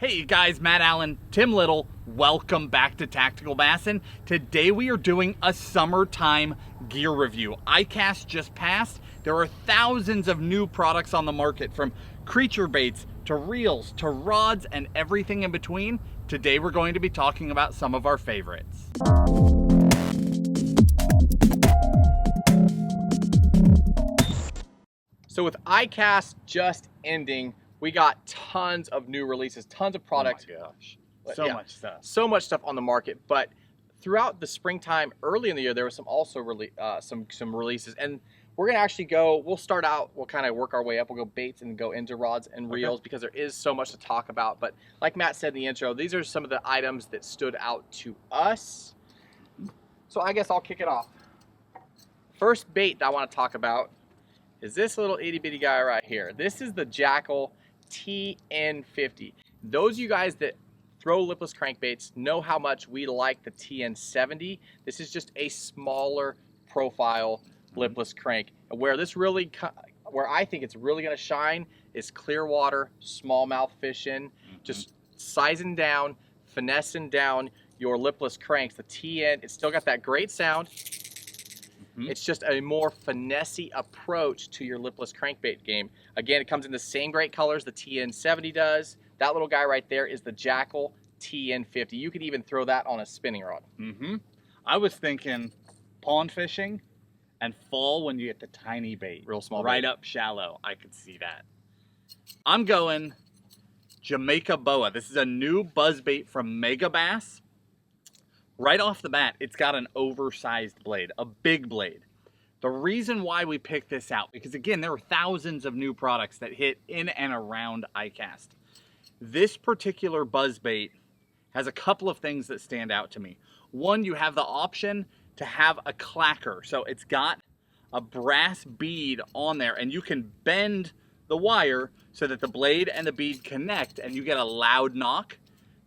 Hey you guys, Matt Allen, Tim Little, welcome back to Tactical Bassin. Today we are doing a summertime gear review. ICAST just passed. There are thousands of new products on the market, from creature baits to reels to rods and everything in between. Today we're going to be talking about some of our favorites. So with ICAST just ending, we got tons of new releases, tons of products. Oh my gosh, So much stuff on the market. But throughout the springtime, early in the year, there was some releases, and we're gonna actually we'll start out, we'll kind of work our way up. We'll go baits and go into rods and reels because there is so much to talk about. But like Matt said in the intro, these are some of the items that stood out to us. So I guess I'll kick it off. First bait that I want to talk about is this little itty bitty guy right here. This is the Jackal TN50. Those of you guys that throw lipless crankbaits know how much we like the TN70. This is just a smaller profile lipless crank. Where I think it's really gonna shine is clear water, smallmouth fishing, just sizing down, finessing down your lipless cranks. The TN, it's still got that great sound. It's just a more finessey approach to your lipless crankbait game. Again, it comes in the same great colors the TN70 does. That little guy right there is the Jackal TN50. You could even throw that on a spinning rod. I was thinking pond fishing and fall when you get the tiny bait. Real small right bait. up shallow. I could see that. I'm going Jamaica boa. This is a new buzz bait from Mega Bass. Right off the bat, it's got an oversized blade, a big blade. The reason why we picked this out, because again, there are thousands of new products that hit in and around ICAST. This particular buzz bait has a couple of things that stand out to me. One, you have the option to have a clacker. So it's got a brass bead on there, and you can bend the wire so that the blade and the bead connect and you get a loud knock.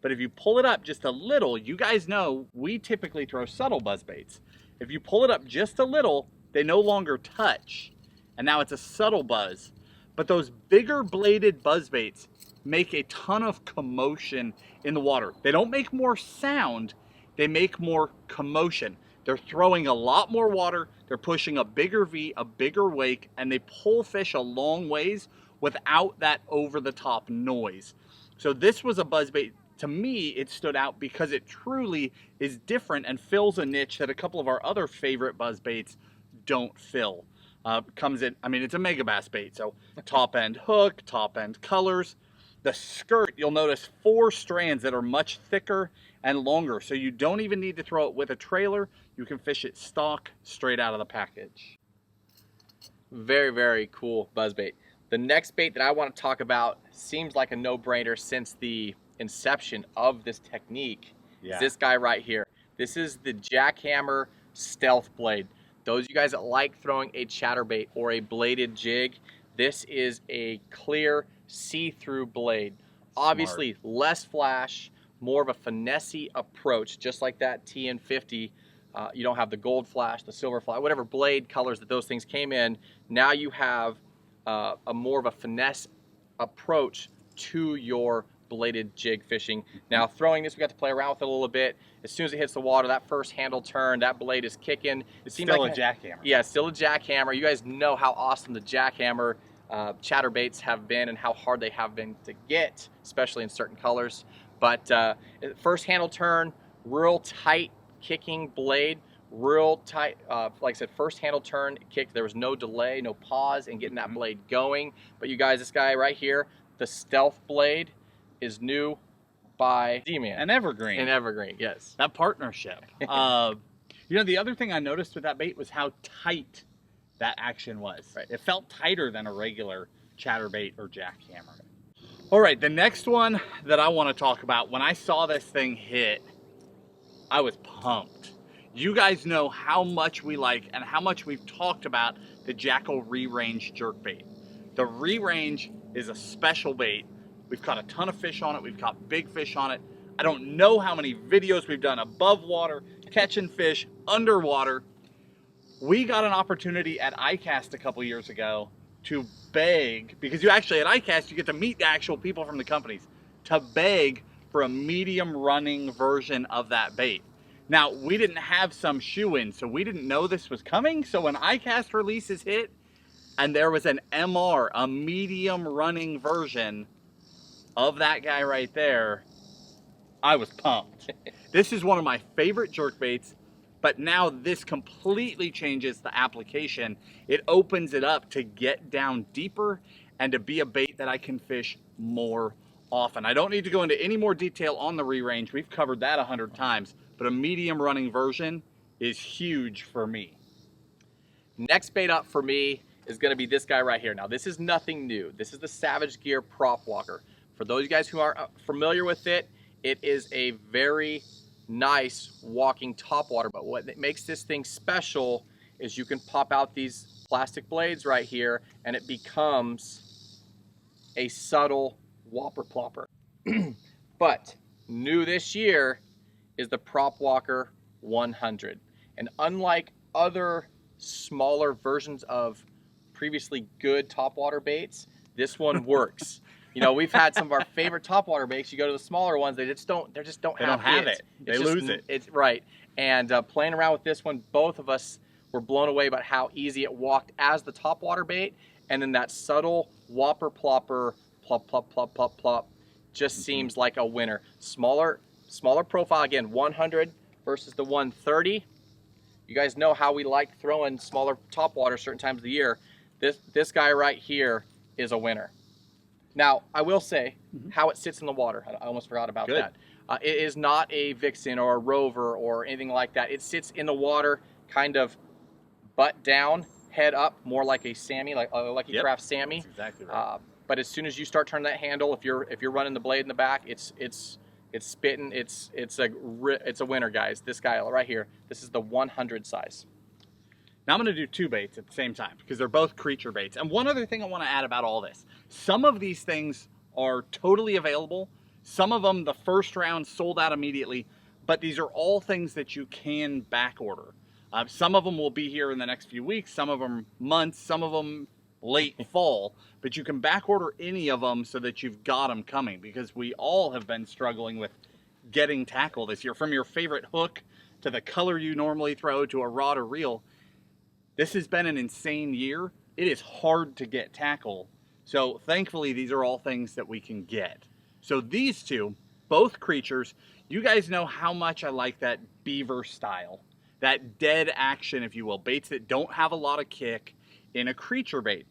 But if you pull it up just a little, you guys know we typically throw subtle buzz baits. If you pull it up just a little, they no longer touch. And now it's a subtle buzz. But those bigger bladed buzz baits make a ton of commotion in the water. They don't make more sound, they make more commotion. They're throwing a lot more water, they're pushing a bigger V, a bigger wake, and they pull fish a long ways without that over-the-top noise. So this was a buzz bait. To me, it stood out because it truly is different and fills a niche that a couple of our other favorite buzz baits don't fill. Comes in, I mean, it's a Mega Bass bait, so top end hook, top end colors. The skirt, you'll notice 4 strands that are much thicker and longer, so you don't even need to throw it with a trailer. You can fish it stock straight out of the package. Very, very cool buzz bait. The next bait that I want to talk about seems like a no-brainer since the inception of this technique. Is this guy right here. This is the Jackhammer Stealth Blade. Those of you guys that like throwing a chatterbait or a bladed jig, this is a clear see-through blade. Obviously less flash, more of a finessey approach, just like that TN50. You don't have the gold flash, the silver flash, whatever blade colors that those things came in. Now you have a more of a finesse approach to your bladed jig fishing. Now throwing this, we got to play around with it a little bit. As soon as it hits the water, that first handle turn, that blade is kicking. It seems still like a jackhammer. Yeah, still a jackhammer. You guys know how awesome the jackhammer chatterbaits have been and how hard they have been to get, especially in certain colors. But first handle turn, real tight kicking blade, real tight. Like I said, first handle turn kick. There was no delay, no pause in getting that blade going. But you guys, this guy right here, the Stealth Blade, is new by D-Man. An evergreen. An evergreen, yes. That partnership. You know, the other thing I noticed with that bait was how tight that action was. Right. It felt tighter than a regular chatterbait or jackhammer. All right, the next one that I want to talk about, when I saw this thing hit, I was pumped. You guys know how much we like and how much we've talked about the Jackal Rerange jerkbait. The Rerange is a special bait. We've caught a ton of fish on it. We've caught big fish on it. I don't know how many videos we've done above water, catching fish, underwater. We got an opportunity at ICAST a couple years ago to beg, because you actually at ICAST, you get to meet the actual people from the companies. to beg for a medium running version of that bait. Now, we didn't have some shoe in, so we didn't know this was coming. So when ICAST releases hit and there was an MR, a medium running version of that guy right there, I was pumped. This is one of my favorite jerkbaits, but now this completely changes the application. It opens it up to get down deeper and to be a bait that I can fish more often. I don't need to go into any more detail on the Rerange. We've covered that 100 times, but a medium running version is huge for me. Next bait up for me is going to be this guy right here. Now, this is nothing new. This is the Savage Gear Prop Walker. For those of you guys who aren't familiar with it, it is a very nice walking topwater, but what makes this thing special is you can pop out these plastic blades right here and it becomes a subtle whopper plopper. But new this year is the Prop Walker 100. And unlike other smaller versions of previously good topwater baits, this one works. You know, we've had some of our favorite topwater baits. You go to the smaller ones, they just don't have it. They lose it. It's right. And playing around with this one, both of us were blown away by how easy it walked as the topwater bait, and then that subtle whopper plopper, plop plop plop plop plop, just seems like a winner. Smaller profile again, 100 versus the 130. You guys know how we like throwing smaller topwater certain times of the year. This guy right here is a winner. Now, I will say how it sits in the water. I almost forgot about that. It is not a Vixen or a Rover or anything like that. It sits in the water, kind of butt down, head up, more like a Sammy, like a craft Sammy. That's exactly right. But as soon as you start turning that handle, if you're running the blade in the back, it's spitting. It's a winner, guys. This guy right here. This is the 100 size. Now I'm going to do two baits at the same time because they're both creature baits. And one other thing I want to add about all this. Some of these things are totally available. Some of them, the first round sold out immediately, but these are all things that you can back order. Some of them will be here in the next few weeks, some of them months, some of them late fall, but you can back order any of them so that you've got them coming, because we all have been struggling with getting tackle this year. From your favorite hook to the color you normally throw to a rod or reel. This has been an insane year. It is hard to get tackle. So thankfully, these are all things that we can get. So these two, both creatures, you guys know how much I like that beaver style, that dead action, if you will, baits that don't have a lot of kick in a creature bait.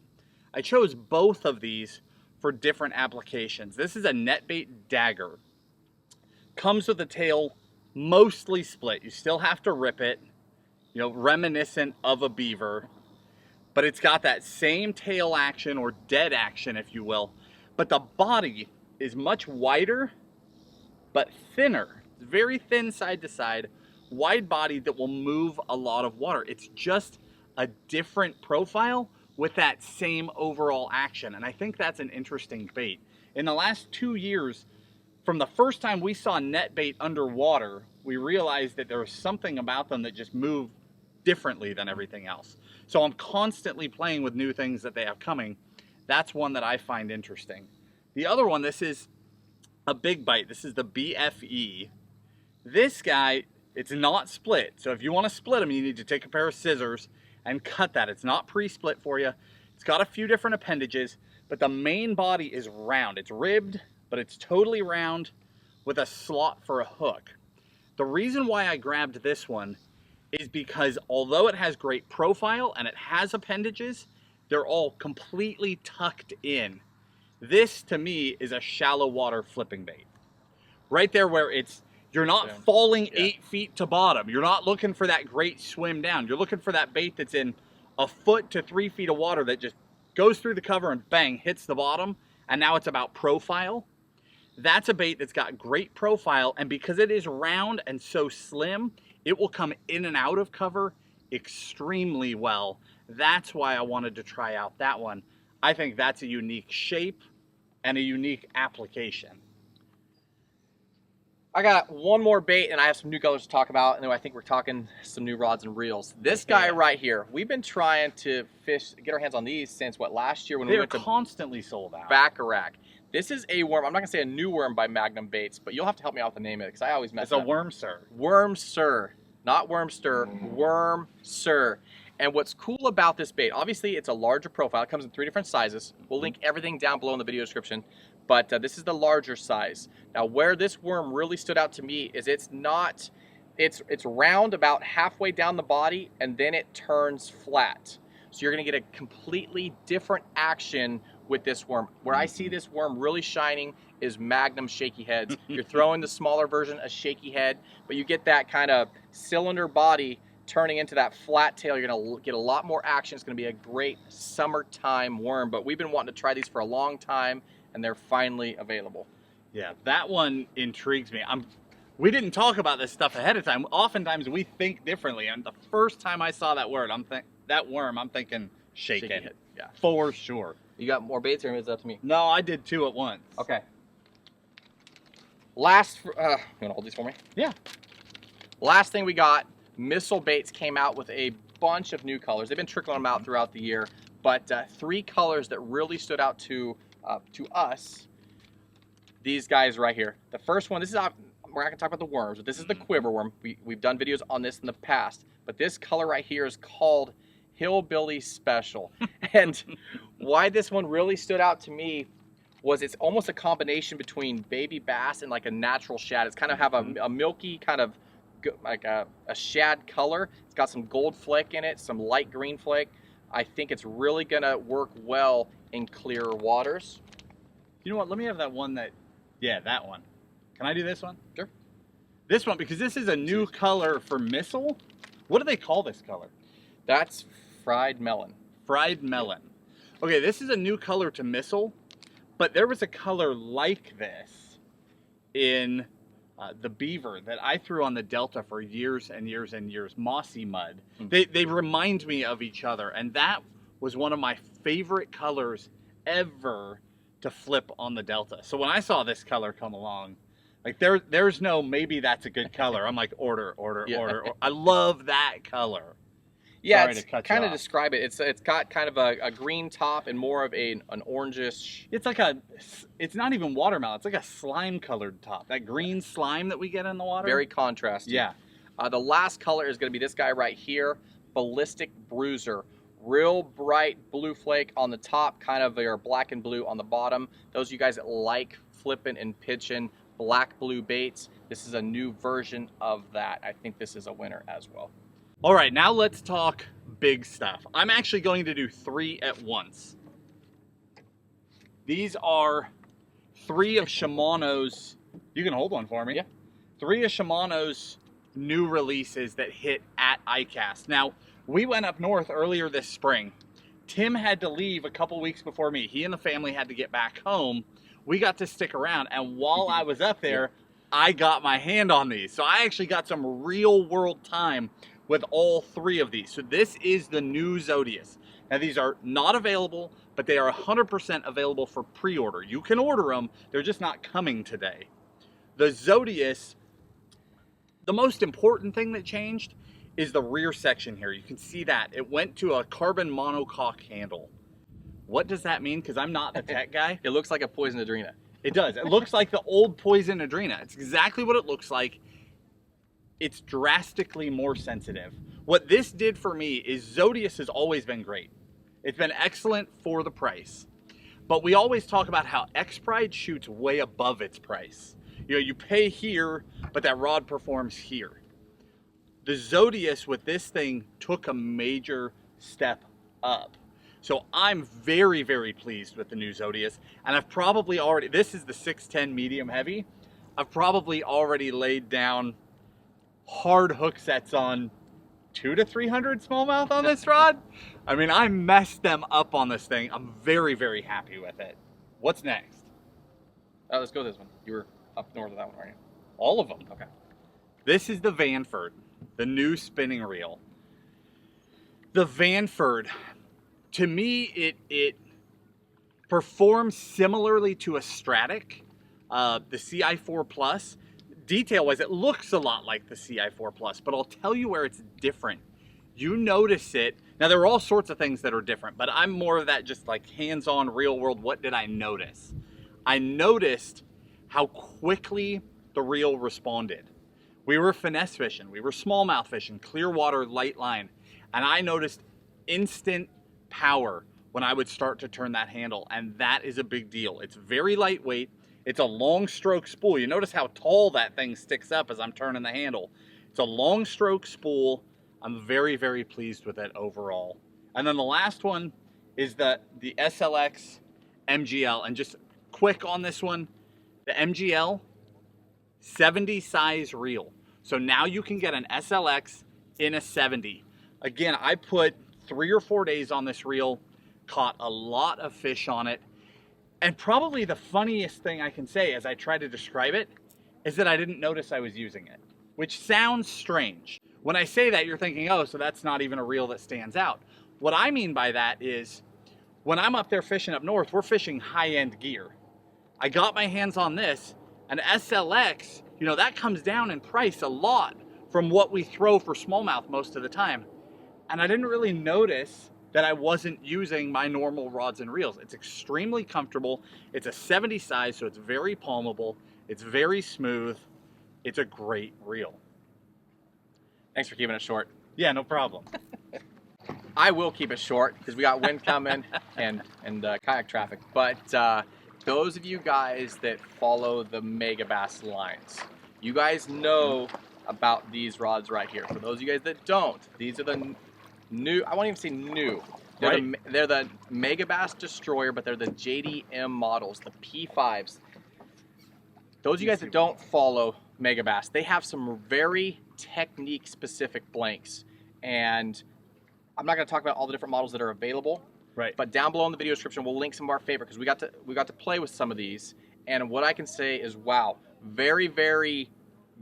I chose both of these for different applications. This is a Netbait Dagger. Comes with a tail mostly split. You still have to rip it. You know, reminiscent of a beaver, but it's got that same tail action or dead action, if you will, but the body is much wider, but thinner. It's very thin side to side, wide body that will move a lot of water. It's just a different profile with that same overall action, and I think that's an interesting bait. In the last 2 years, from the first time we saw netbait underwater, we realized that there was something about them that just moved differently than everything else. So I'm constantly playing with new things that they have coming. That's one that I find interesting. The other one, this is a big bite. This is the BFE. This guy, it's not split. So if you want to split them, you need to take a pair of scissors and cut that. It's not pre-split for you. It's got a few different appendages, but the main body is round. It's ribbed, but it's totally round with a slot for a hook. The reason why I grabbed this one is because although it has great profile and it has appendages, they're all completely tucked in. This to me is a shallow water flipping bait. Right there where you're not falling 8 feet to bottom. You're not looking for that great swim down. You're looking for that bait that's in a foot to 3 feet of water that just goes through the cover and bang, hits the bottom. And now it's about profile. That's a bait that's got great profile, and because it is round and so slim, it will come in and out of cover extremely well. That's why I wanted to try out that one. I think that's a unique shape and a unique application. I got one more bait, and I have some new colors to talk about, and then I think we're talking some new rods and reels. This guy right here, we've been trying to get our hands on these since, what, last year when we went to constantly sold out. Bacharach. This is a worm. I'm not gonna say a new worm by Magnum Baits, but you'll have to help me out with the name of it because I always mess It's it up. a worm, sir. Worm Sir, not Wormster, Worm Sir. And what's cool about this bait, obviously it's a larger profile. It comes in 3 different sizes. We'll link everything down below in the video description, but this is the larger size. Now where this worm really stood out to me is it's round about halfway down the body and then it turns flat. So you're gonna get a completely different action with this worm. Where I see this worm really shining is Magnum shaky heads. You're throwing the smaller version, a shaky head, but you get that kind of cylinder body turning into that flat tail. You're gonna get a lot more action. It's gonna be a great summertime worm, but we've been wanting to try these for a long time and they're finally available. Yeah, that one intrigues me. We didn't talk about this stuff ahead of time. Oftentimes we think differently, and the first time I saw that worm, I'm thinking shaky head. Yeah, for sure. You got more baits, or is it up to me? No, I did 2 at once. Okay. Last, you wanna hold these for me? Yeah. Last thing we got, Missile Baits came out with a bunch of new colors. They've been trickling them out throughout the year, but 3 colors that really stood out to us. These guys right here. The first one, we're not gonna talk about the worms, but this is the quiver worm. We've done videos on this in the past, but this color right here is called Hillbilly Special. And why this one really stood out to me was it's almost a combination between baby bass and like a natural shad. It's kind of have a milky kind of like a shad color. It's got some gold flake in it, some light green flake. I think it's really gonna work well in clear waters. You know what? Let me have that one that one. Can I do this one? Sure. This one, because this is a new color for Missile. What do they call this color? That's fried melon. Fried melon. Okay, this is a new color to Missile, but there was a color like this in the beaver that I threw on the Delta for years and years and years, mossy mud. They remind me of each other, and that was one of my favorite colors ever to flip on the Delta. So when I saw this color come along, like there's no maybe that's a good color. I'm like order. I love that color. Yeah, it's kind of describe it. It's got kind of a green top and more of an orangish. It's not even watermelon. It's like a slime colored top. That green slime that we get in the water. Very contrasty. Yeah. The last color is going to be this guy right here, Ballistic Bruiser. Real bright blue flake on the top, kind of your black and blue on the bottom. Those of you guys that like flipping and pitching black blue baits, this is a new version of that. I think this is a winner as well. All right, now let's talk big stuff. I'm actually going to do 3 at once. These are 3 of Shimano's, you can hold one for me. Yeah. 3 of Shimano's new releases that hit at ICAST. Now, we went up north earlier this spring. Tim had to leave a couple weeks before me. He and the family had to get back home. We got to stick around, and while I was up there, I got my hand on these. So I actually got some real world time with all 3 of these. So this is the new Zodius. Now these are not available, but they are 100% available for pre-order. You can order them, they're just not coming today. The Zodius, the most important thing that changed is the rear section here. You can see that. It went to a carbon monocoque handle. What does that mean? Because I'm not the tech guy. It looks like a Poison Adrena. It does. It looks like the old Poison Adrena. It's exactly what it looks like. It's drastically more sensitive. What this did for me is Zodius has always been great. It's been excellent for the price. But we always talk about how X-Pride shoots way above its price. You know, you pay here, but that rod performs here. The Zodius with this thing took a major step up. So I'm very, very pleased with the new Zodius. And I've probably already, this is the 610 medium heavy. I've probably already laid down hard hook sets on 200 to 300 smallmouth on this rod. I mean, I messed them up on this thing. I'm very, very happy with it. What's next? Let's go this one. You were up north of that one, aren't you? All of them. Okay. This is the Vanford, the new spinning reel. The Vanford, to me, it performs similarly to a Stratic, the CI4 Plus. Detail-wise, it looks a lot like the CI4 Plus, but I'll tell you where it's different. You notice it. Now, there are all sorts of things that are different, but I'm more of that just like hands-on, real-world, what did I notice? I noticed how quickly the reel responded. We were finesse fishing, we were smallmouth fishing, clear water, light line, and I noticed instant power when I would start to turn that handle, and that is a big deal. It's very lightweight, it's a long stroke spool. You notice how tall that thing sticks up as I'm turning the handle. It's a long stroke spool. I'm very, very pleased with it overall. And then the last one is the SLX MGL, and just quick on this one, the MGL 70 size reel. So now you can get an SLX in a 70. Again, I put 3 or 4 days on this reel, caught a lot of fish on it. And probably the funniest thing I can say as I try to describe it is that I didn't notice I was using it, which sounds strange. When I say that, you're thinking, oh, so that's not even a reel that stands out. What I mean by that is when I'm up there fishing up north, we're fishing high-end gear. I got my hands on this, an SLX, you know, that comes down in price a lot from what we throw for smallmouth most of the time. And I didn't really notice that I wasn't using my normal rods and reels. It's extremely comfortable. It's a 70 size, so it's very palmable. It's very smooth. It's a great reel. Thanks for keeping it short. Yeah, no problem. I will keep it short because we got wind coming and kayak traffic. But those of you guys that follow the Megabass lines, you guys know about these rods right here. For those of you guys that don't, these are the new, I won't even say new. They're the Megabass Destroyer, but they're the JDM models, the P5s. Those of you guys that don't follow Megabass, they have some very technique specific blanks. And I'm not going to talk about all the different models that are available. Right. But down below in the video description, we'll link some of our favorite because we got to play with some of these. And what I can say is, wow, very, very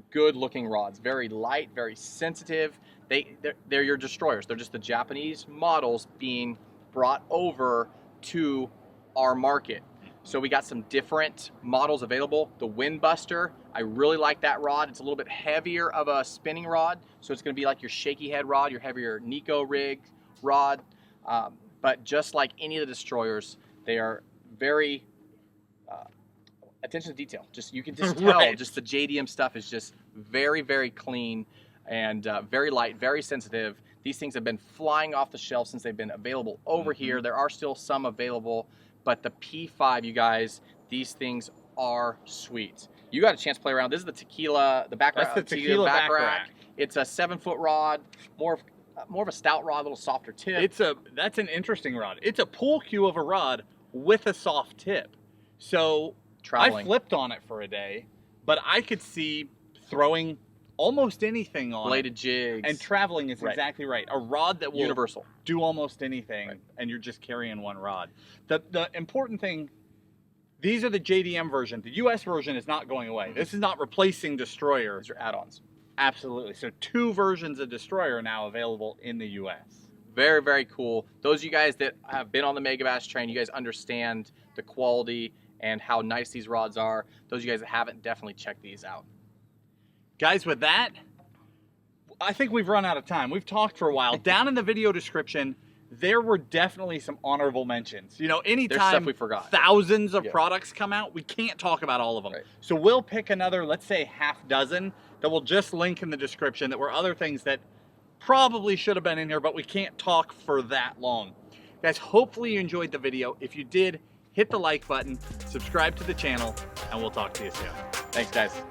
good looking rods. Very light, very sensitive. They're your destroyers. They're just the Japanese models being brought over to our market. So we got some different models available. The Windbuster, I really like that rod. It's a little bit heavier of a spinning rod. So it's going to be like your shaky head rod, your heavier Nico rig rod. But just like any of the destroyers, they are very attention to detail. Just you can just tell, right. Just the JDM stuff is just very, very clean and very light, very sensitive. These things have been flying off the shelf since they've been available over here. There are still some available, but the P5, you guys, these things are sweet. You got a chance to play around. This is the tequila, the back rack. That's the tequila back rack. It's a 7-foot rod, more of a stout rod, a little softer tip. That's an interesting rod. It's a pool cue of a rod with a soft tip. So Traveling. I flipped on it for a day, but I could see throwing almost anything on bladed jigs. And traveling is exactly right. A rod that will universal. Do almost anything, and you're just carrying one rod. The important thing, these are the JDM version. The US version is not going away. This is not replacing Destroyer. These are add-ons. Absolutely. So 2 versions of Destroyer are now available in the US. Very, very cool. Those of you guys that have been on the Megabass train, you guys understand the quality and how nice these rods are. Those of you guys that haven't, definitely check these out. Guys, with that, I think we've run out of time. We've talked for a while. Down in the video description, there were definitely some honorable mentions. You know, anytime we forgot. Thousands of products come out, we can't talk about all of them. Right. So we'll pick another, let's say, half dozen that we'll just link in the description that were other things that probably should have been in here, but we can't talk for that long. Guys, hopefully you enjoyed the video. If you did, hit the like button, subscribe to the channel, and we'll talk to you soon. Thanks, guys.